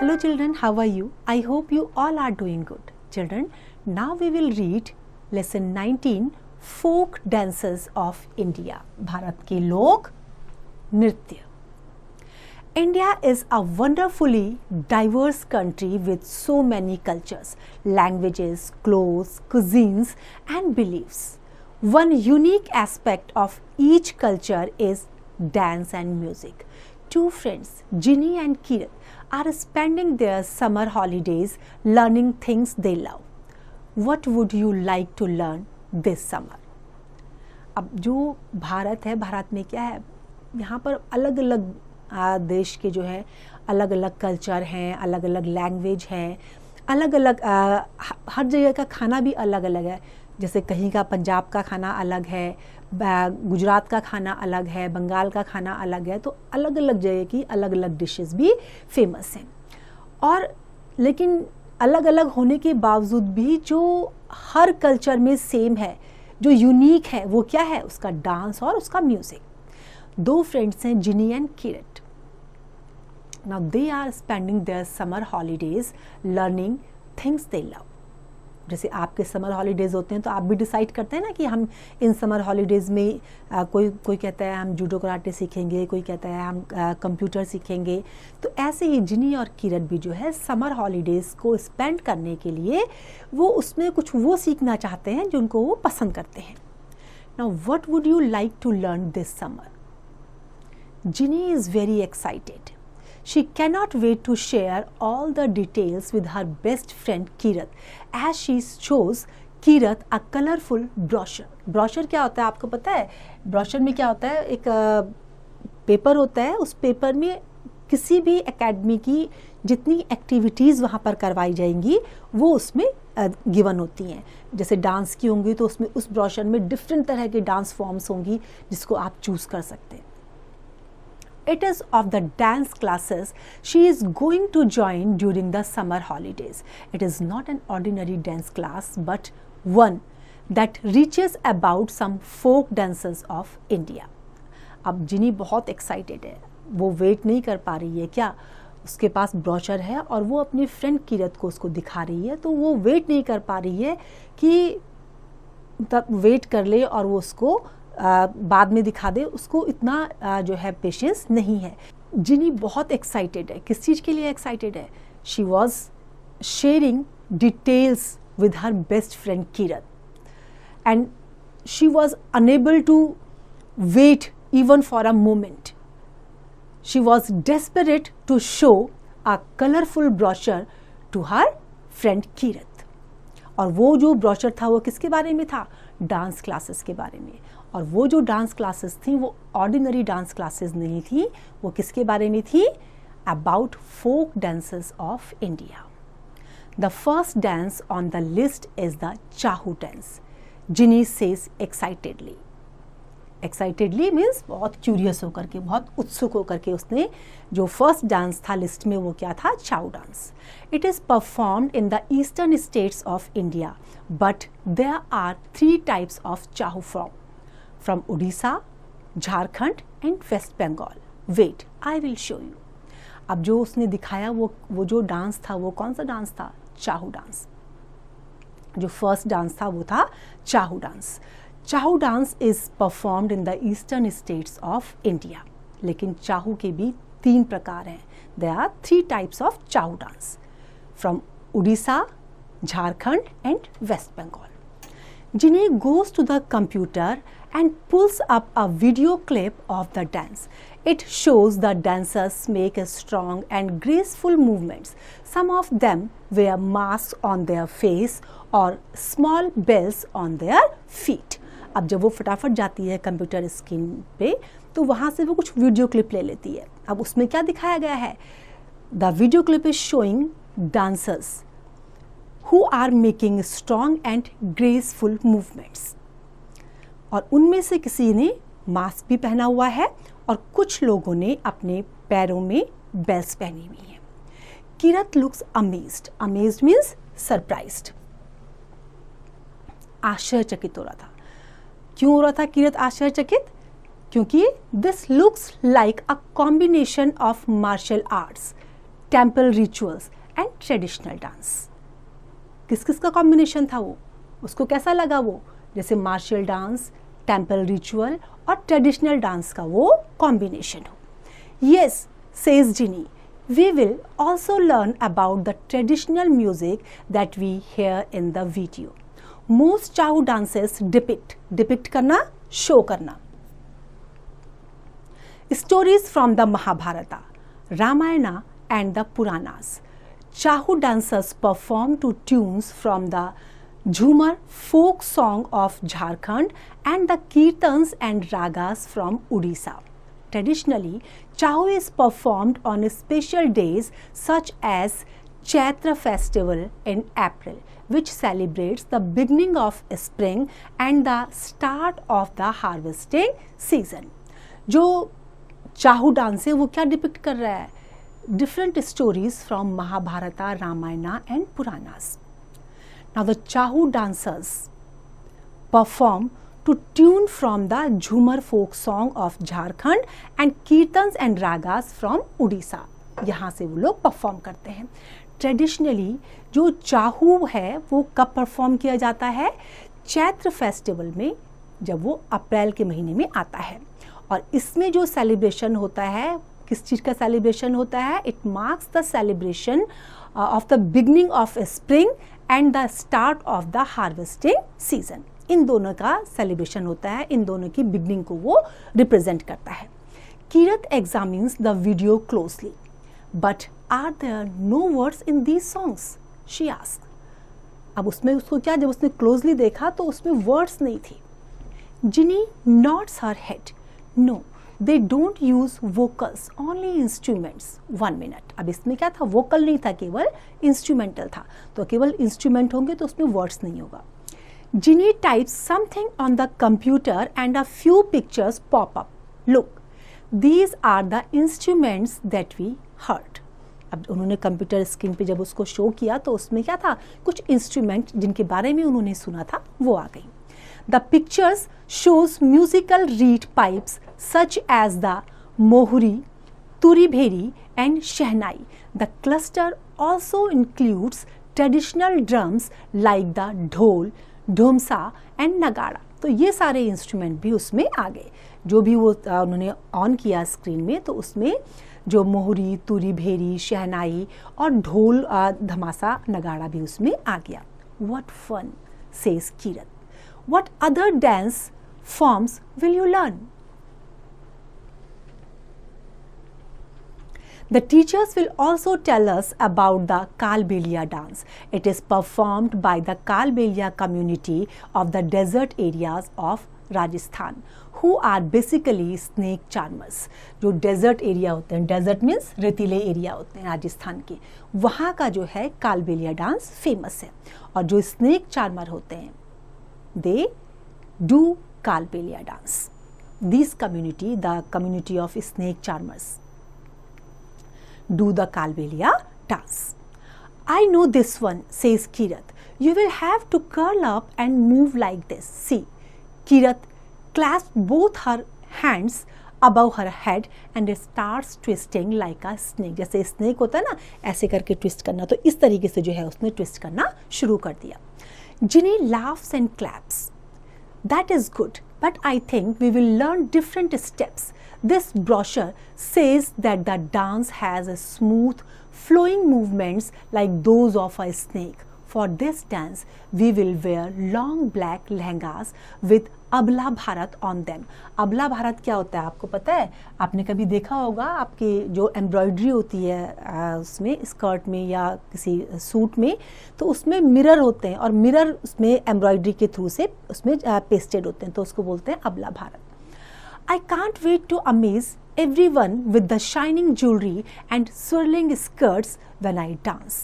Hello children, how are you? I hope you all are doing good. Children, now we will read lesson 19 folk dances of India. Bharat के लोक नृत्य. India is a wonderfully diverse country with so many cultures, languages, clothes, cuisines and beliefs. One unique aspect of each culture is dance and music. Two friends, Ginny and Kirat, are spending their summer holidays learning things they love. What would you like to learn this summer? अब जो भारत है, भारत में क्या है, यहाँ पर अलग अलग देश के जो है अलग अलग कल्चर हैं, अलग अलग लैंग्वेज हैं, अलग अलग हर जगह का खाना भी अलग अलग है. जैसे कहीं का पंजाब का खाना अलग है, गुजरात का खाना अलग है, बंगाल का खाना अलग है. तो अलग अलग जगह की अलग अलग डिशेस भी फेमस हैं. और लेकिन अलग अलग होने के बावजूद भी जो हर कल्चर में सेम है, जो यूनिक है, वो क्या है? उसका डांस और उसका म्यूज़िक. दो फ्रेंड्स हैं, Jini and Kirat. Now they are spending their summer holidays learning things they love. जैसे आपके समर हॉलीडेज़ होते हैं तो आप भी डिसाइड करते हैं ना कि हम इन समर हॉलीडेज़ में कोई कहता है हम जूडो कराटे सीखेंगे, कोई कहता है हम कंप्यूटर सीखेंगे. तो ऐसे ही जिनी और किरत भी जो है समर हॉलीडेज़ को स्पेंड करने के लिए वो उसमें कुछ वो सीखना चाहते हैं जो उनको वो पसंद करते हैं. Now what would you like to learn this summer? Ginny is very excited. She cannot wait to share all the details with her best friend Kirat as she shows Kirat a colorful brochure. Brochure क्या होता है आपको पता है? Brochure में क्या होता है? एक पेपर होता है, उस पेपर में किसी भी एकेडमी की जितनी एक्टिविटीज़ वहाँ पर करवाई जाएंगी वो उसमें गिवन होती हैं. जैसे डांस की होंगी तो उसमें उस ब्रोशर में डिफरेंट तरह के डांस फॉर्म्स होंगी जिसको आप चूज़ कर सकते हैं. It is of the dance classes she is going to join during the summer holidays. It is not an ordinary dance class but one that reaches about some folk dances of India. अब जिनी बहुत excited है, वो wait नहीं कर पा रही है. क्या उसके पास ब्रोशर है और वो अपनी फ्रेंड किरत को उसको दिखा रही है, तो वो वेट नहीं कर पा रही है कि तब वेट कर ले और वो उसको बाद में दिखा दे. उसको इतना जो है पेशेंस नहीं है. जिनी बहुत एक्साइटेड है. किस चीज़ के लिए एक्साइटेड है? She was sharing details with her best friend Kirat and she was unable to wait even for a moment. She was desperate to show a colorful brochure to her friend Kirat. और वो जो brochure था वो किसके बारे में था? Dance classes के बारे में. और वो जो डांस क्लासेस थी वो ऑर्डिनरी डांस क्लासेस नहीं थी. वो किसके बारे में थी? About folk dances of India. The first dance on the list is the Chhau dance. Ginny says excitedly. Excitedly means बहुत क्यूरियस होकर के, बहुत उत्सुक होकर के उसने जो फर्स्ट डांस था लिस्ट में वो क्या था? Chhau dance. It is performed in the eastern states of India but there are 3 types of Chhau from Orissa, Jharkhand and waste Bengal. Wait, I will show you. अब जो उसने दिखाया वो जो डांस था वो कौन सा डांस था? चाहू डांस. जो फर्स्ट डांस था वो था Chhau dance. Chhau dance is performed in the eastern states of India. लेकिन चाहू के भी 3 प्रकार हैं. There are 3 types of Chhau dance from Orissa, Jharkhand and waste Bengal. Ginny goes to the computer and pulls up a video clip of the dance. It shows the dancers make a strong and graceful movements. Some of them wear masks on their face or small bells on their feet. अब जब वो फटाफट जाती है computer screen पे तो वहाँ से वो कुछ वीडियो क्लिप ले लेती है. अब उसमें क्या दिखाया गया है? The video clip is showing dancers who are making strong and graceful movements. और उनमें से किसी ने मास्क भी पहना हुआ है और कुछ लोगों ने अपने पैरों में बेल्स पहनी हुई हैं. Kirat looks amazed. Amazed means surprised. आश्चर्यचकित हो रहा था. क्यों हो रहा था किरत आश्चर्यचकित? क्योंकि this looks like a combination of martial arts temple rituals and traditional dance. किस किस का कॉम्बिनेशन था वो, उसको कैसा लगा वो, जैसे मार्शल डांस, टेम्पल रिचुअल और ट्रेडिशनल डांस का वो कॉम्बिनेशन हो। Yes, says Ginny, we will also learn about the traditional music that we hear in the video. Most Chahu dances depict करना, show करना stories from the Mahabharata, Ramayana and the Puranas. Chahu dancers perform to tunes from the Jhumar folk song of Jharkhand and the Kirtans and Ragas from Odisha. Traditionally, Chahu is performed on special days such as Chaitra festival in April, which celebrates the beginning of spring and the start of the harvesting season. जो चाहू dance है वो क्या depict कर रहा है, different stories from Mahabharata, Ramayana and Puranas. Now the Chhau dancers perform to tune from the Jhumar folk song of Jharkhand and Kirtans and Ragas from Odisha. यहाँ से वो लोग परफॉर्म करते हैं. ट्रेडिशनली जो चाहू है वो कब परफॉर्म किया जाता है, चैत्र फेस्टिवल में, जब वो अप्रैल के महीने में आता है. और इसमें जो सेलिब्रेशन होता है, किस चीज़ का सेलिब्रेशन होता है, it marks the celebration of the beginning of spring and the start of the harvesting season. इन दोनों का सेलिब्रेशन होता है, इन दोनों की बिगनिंग को वो रिप्रेजेंट करता है. Kirat examines the video closely, but are there no words in these songs, she asked. अब उसमें उसको क्या, जब उसने क्लोजली देखा तो उसमें वर्ड्स नहीं थी. Jini nods her head, no they don't use vocals, only instruments. 1 minute. अब इसमें क्या था, वोकल नहीं था, केवल इंस्ट्रूमेंटल था. तो केवल इंस्ट्रूमेंट होंगे तो उसमें वर्ड्स नहीं होगा. Ginny types something on the computer and a few pictures pop up. Look, these are the instruments that we heard. अब उन्होंने कंप्यूटर स्क्रीन पे जब उसको शो किया तो उसमें क्या था, कुछ इंस्ट्रूमेंट जिनके बारे में उन्होंने सुना था वो आ गई. The pictures shows musical reed pipes such as the mohuri, turibheri and shehnai. The cluster also includes traditional drums like the dhol, dhomsa and nagara. तो ये सारे इंस्ट्रूमेंट भी उसमें आ गए. जो भी वो उन्होंने ऑन किया स्क्रीन में तो उसमें जो मोहरी, तुरी भेरी, शहनाई और ढोल, धमासा, नगाड़ा भी उसमें आ गया. What fun, says Kirat. What other dance forms will you learn? The teachers will also tell us about the Kalbelia dance. It is performed by the Kalbelia community of the desert areas of Rajasthan, who are basically snake charmers. जो desert area होते हैं, desert means रेतीले area होते हैं राजस्थान के, वहाँ का जो है कालबेलिया डांस फेमस है. और जो स्नेक चार्मर होते हैं, they do Kalbelia dance. This community, the community of snake charmers, do the Kalbelia dance. I know this one, says Kirat. You will have to curl up and move like this. See, Kirat clasps both her hands above her head and starts twisting like a snake. जैसे snake होता है ना, ऐसे करके twist करना. तो इस तरीके से जो है उसने ट्विस्ट करना शुरू कर दिया. Ginny laughs and claps. That is good, but I think we will learn different steps. This brochure says that the dance has a smooth, flowing movements like those of a snake. For this dance, we will wear long black lehengas with अबला Bharat on them. अबला भारत क्या होता है आपको पता है? आपने कभी देखा होगा, आपकी जो एम्ब्रॉयडरी होती है उसमें, स्कर्ट में या किसी सूट में, तो उसमें मिरर होते हैं और मिरर उसमें एम्ब्रॉयडरी के थ्रू से उसमें पेस्टेड होते हैं, तो उसको बोलते हैं अबला Bharat. I can't wait to amaze everyone with the shining jewelry and swirling skirts when I dance.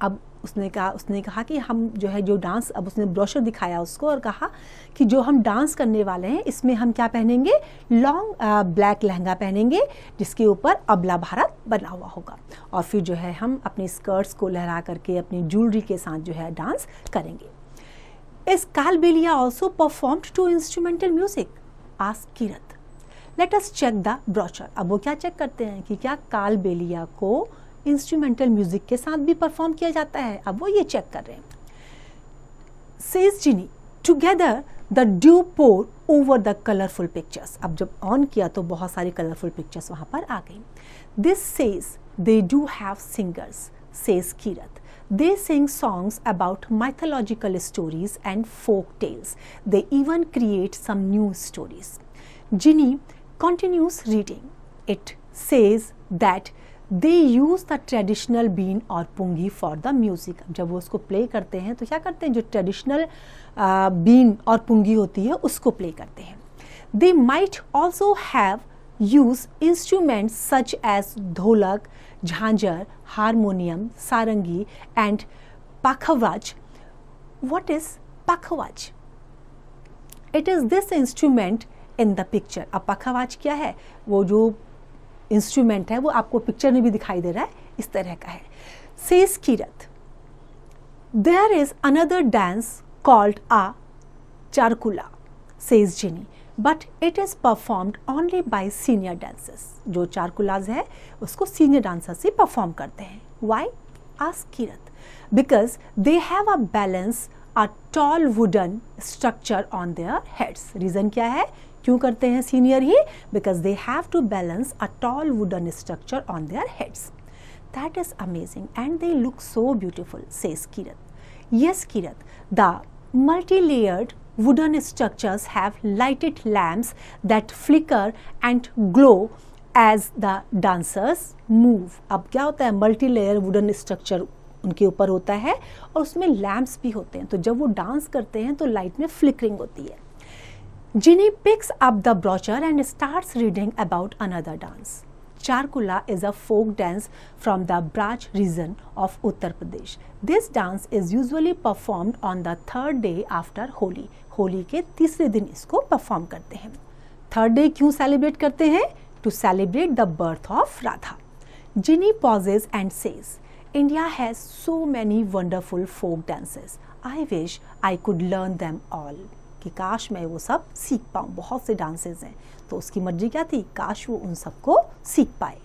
अब उसने कहा कि हम जो है जो डांस, अब उसने ब्रोशर दिखाया उसको और कहा कि जो हम डांस करने वाले हैं इसमें हम क्या पहनेंगे, लॉन्ग ब्लैक लहंगा पहनेंगे जिसके ऊपर अबला भारत बना हुआ होगा. और फिर जो है हम अपनी स्कर्ट्स को लहरा करके अपनी ज्वेलरी के साथ जो है डांस करेंगे. Is Kalbelia also performed to instrumental music? Asked Kirat. Let us check the brochure. अब वो क्या चेक करते हैं कि क्या कालबेलिया को इंस्ट्रूमेंटल म्यूजिक के साथ भी परफॉर्म किया जाता है। अब वो ये चेक कर रहे हैं। Says Ginny, together the duo pore over the colourful pictures. अब जब ऑन किया तो बहुत सारी कलरफुल पिक्चर्स वहां पर आ गई। This says they do have singers, says Kirat. They sing songs about mythological stories and folk tales. They even create some new stories. Ginny continues reading. It says that they use the traditional bean or pungi for the music. जब वो उसको play करते हैं तो क्या करते हैं, जो ट्रेडिशनल बीन और पुंगी होती है उसको प्ले करते हैं. They might also have used instruments such as dholak, jhanjar, harmonium, sarangi and pakhavaj. What is pakhavaj? It is this instrument in the picture. अब pakhavaj क्या है? वो जो इंस्ट्रूमेंट है वो आपको पिक्चर में भी दिखाई दे रहा है, इस तरह का है. Says Kirat, there is another dance called a charkula, says Ginny, but it is performed only by senior dancers. जो चारकुलाज है उसको सीनियर डांसर्स ही परफॉर्म करते हैं. Why? Ask Kirat. Because they have a balance, a tall wooden structure on their heads. Reason क्या है, क्यों करते हैं सीनियर ही? Because they have to balance a tall wooden structure on their heads. That is amazing and they look so beautiful, says Kirat. Yes, Kirat, the multi-layered wooden structures have lighted lamps that flicker and glow as the dancers move. अब क्या होता है, multi layer wooden structure उनके ऊपर होता है और उसमें लैम्प्स भी होते हैं, तो जब वो डांस करते हैं तो लाइट में फ्लिकरिंग होती है. Ginny picks up the brochure and starts reading about another dance. Charkula is a folk dance from the Braj region of Uttar Pradesh. This dance is usually performed on the third day after Holi. Holi के तीसरे दिन इसको perform करते हैं. Third day क्यों celebrate करते हैं? To celebrate the birth of Radha. Ginny pauses and says, India has so many wonderful folk dances. I wish I could learn them all. कि काश मैं वो सब सीख पाऊँ, बहुत से डांसेस हैं. तो उसकी मर्जी क्या थी, काश वो उन सबको सीख पाए.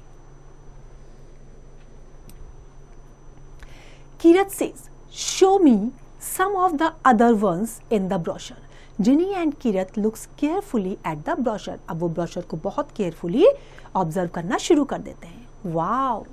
Kirat says, show me some of the other ones in the brochure. Ginny and Kirat looks carefully at the brochure. अब वो ब्रोशर को बहुत केयरफुली ऑब्जर्व करना शुरू कर देते हैं. Wow,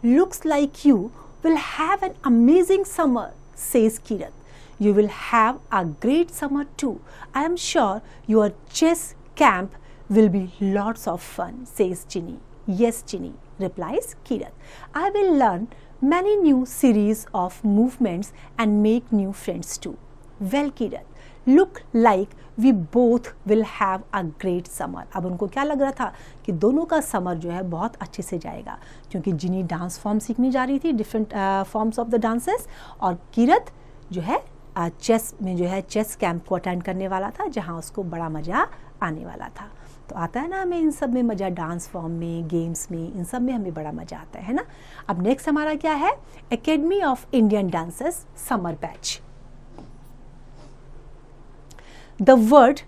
looks like you will have an amazing summer, says Kirat. You will have a great summer too. I am sure your chess camp will be lots of fun, says Ginny. Yes, Ginny, replies Kirat. I will learn many new series of movements and make new friends too. Well, Kirat, look like we both will have a great summer. अब उनको क्या लग रहा था कि दोनों का summer जो है बहुत अच्छे से जाएगा, क्योंकि जिनी डांस फॉर्म सीखने जा रही थी, different forms of the dances, और किरत जो है चेस में जो है चेस कैंप को अटेंड करने वाला था, जहां उसको बड़ा मज़ा आने वाला था. तो आता है ना हमें इन सब में मज़ा, डांस फॉर्म में, गेम्स में, इन सब में हमें बड़ा मज़ा आता है ना. अब नेक्स्ट हमारा क्या है, academy of Indian dances summer batch. The word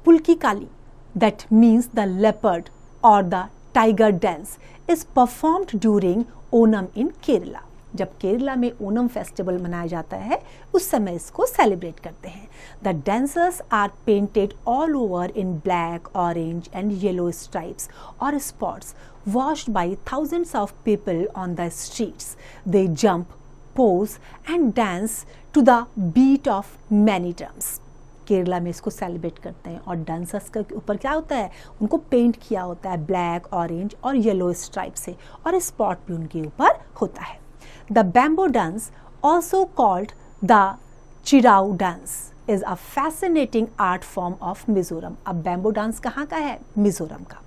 Pulikali, that means the leopard और the tiger dance, is performed during Onam in Kerala. जब केरला में ओनम फेस्टिवल मनाया जाता है उस समय इसको सेलिब्रेट करते हैं. The dancers are painted all over in black, orange and yellow stripes और spots, watched by thousands of people on the streets. They jump, pose and dance to the beat of many drums. Kerala में इसको celebrate करते हैं और dancers के ऊपर क्या होता है, उनको पेंट किया होता है ब्लैक, ऑरेंज और येलो स्ट्राइप से, और स्पॉट भी उनके ऊपर होता है. The bamboo dance, also called the Chirau dance, is a fascinating art form of Mizoram. अब bamboo dance कहाँ का है? मिजोरम का.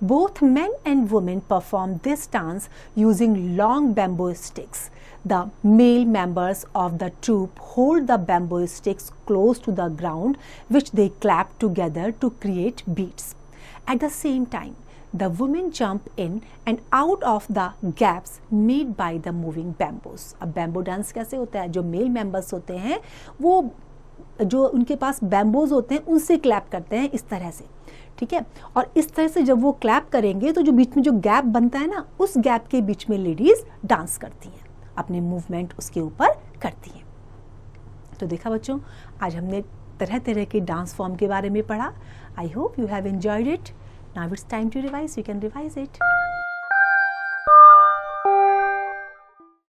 Both men and women perform this dance using long bamboo sticks. The male members of the troupe hold the bamboo sticks close to the ground, which they clap together to create beats. At the same time, the women jump in and out of the gaps made by the moving bamboos. अब bamboo dance कैसे होता है, जो male members होते हैं वो जो उनके पास बैम्बोज होते हैं उनसे क्लैप करते हैं इस तरह से, ठीक है। और इस तरह से जब वो क्लैप करेंगे तो जो बीच में जो गैप बनता है ना, उस गैप के बीच में लेडीज डांस करती हैं, अपने मूवमेंट उसके ऊपर करती हैं। तो देखा बच्चों, आज हमने तरह तरह के डांस फॉर्म के बारे में पढ़ा। I hope you have enjoyed it. Now it's time to revise, you can revise it.